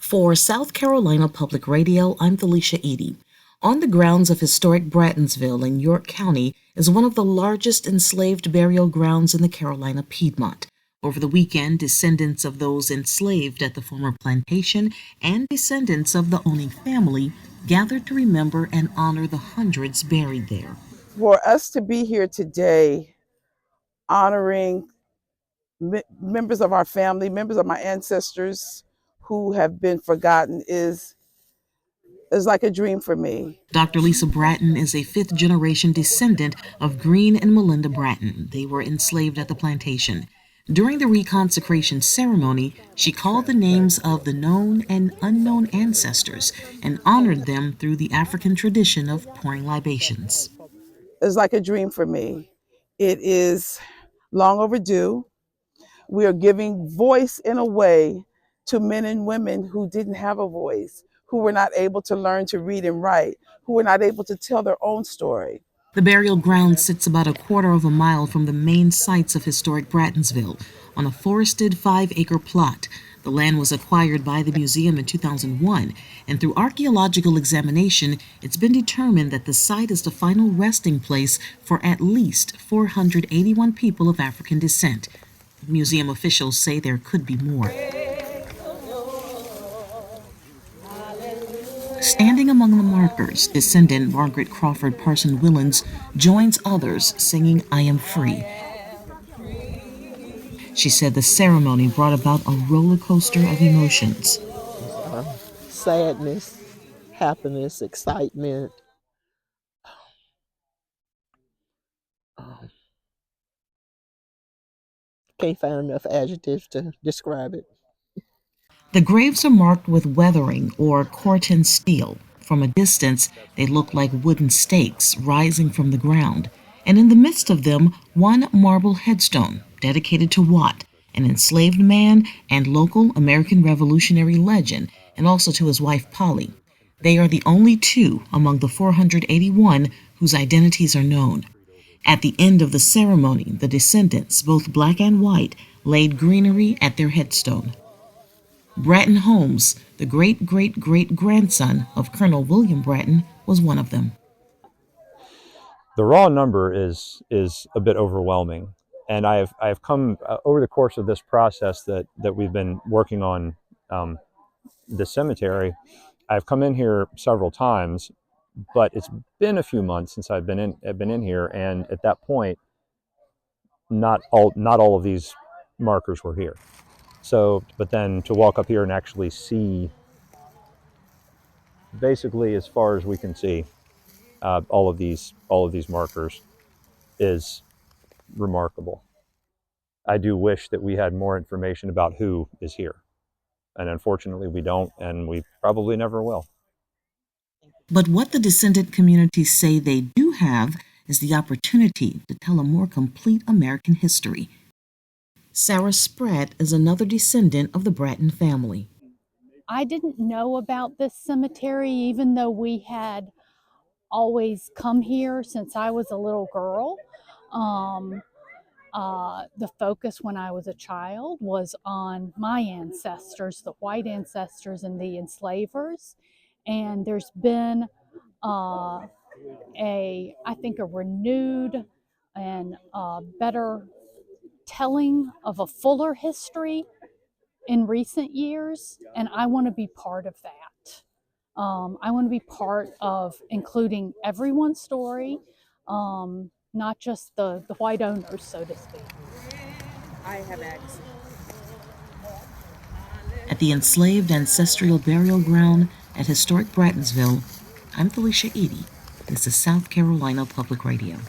For South Carolina Public Radio, I'm Felicia Edie. On the grounds of Historic Brattonsville in York County is one of the largest enslaved burial grounds in the Carolina Piedmont. Over the weekend, descendants of those enslaved at the former plantation and descendants of the owning family gathered to remember and honor the hundreds buried there. For us to be here today honoring members of our family, members of my ancestors who have been forgotten is like a dream for me. Dr. Lisa Bratton is a fifth-generation descendant of Green and Melinda Bratton. They were enslaved at the plantation. During the reconsecration ceremony, she called the names of the known and unknown ancestors and honored them through the African tradition of pouring libations. It's like a dream for me. It is long overdue. We are giving voice in a way to men and women who didn't have a voice, who were not able to learn to read and write, who were not able to tell their own story. The burial ground sits about a quarter of a mile from the main sites of Historic Brattonsville on a forested 5-acre plot. The land was acquired by the museum in 2001, and through archaeological examination, it's been determined that the site is the final resting place for at least 481 people of African descent. Museum officials say there could be more. Standing among the markers, descendant Margaret Crawford Parson Willens joins others singing "I Am Free." She said the ceremony brought about a roller coaster of emotions. Sadness, happiness, excitement. Can't find enough adjectives to describe it. The graves are marked with weathering or corten steel. From a distance, they look like wooden stakes rising from the ground. And in the midst of them, one marble headstone dedicated to Watt, an enslaved man and local American Revolutionary legend, and also to his wife Polly. They are the only two among the 481 whose identities are known. At the end of the ceremony, the descendants, both black and white, laid greenery at their headstone. Bratton Holmes, the great-great-great-grandson of Colonel William Bratton, was one of them. The raw number is a bit overwhelming, and I've come over the course of this process that we've been working on the cemetery. I've come in here several times, but it's been a few months since I've been in here, and at that point, not all of these markers were here. So, but then to walk up here and actually see, basically as far as we can see, all of these markers is remarkable. I do wish that we had more information about who is here, and unfortunately we don't, and we probably never will. But what the descendant communities say they do have is the opportunity to tell a more complete American history. Sarah Spratt is another descendant of the Bratton family. I didn't know about this cemetery, even though we had always come here since I was a little girl. The focus when I was a child was on my ancestors, the white ancestors and the enslavers. And there's been I think a renewed and better telling of a fuller history in recent years, and I want to be part of that. I want to be part of including everyone's story, not just the white owners, so to speak. I have access. At the Enslaved Ancestral Burial Ground at Historic Brattonsville, I'm Felicia Edie. This is South Carolina Public Radio.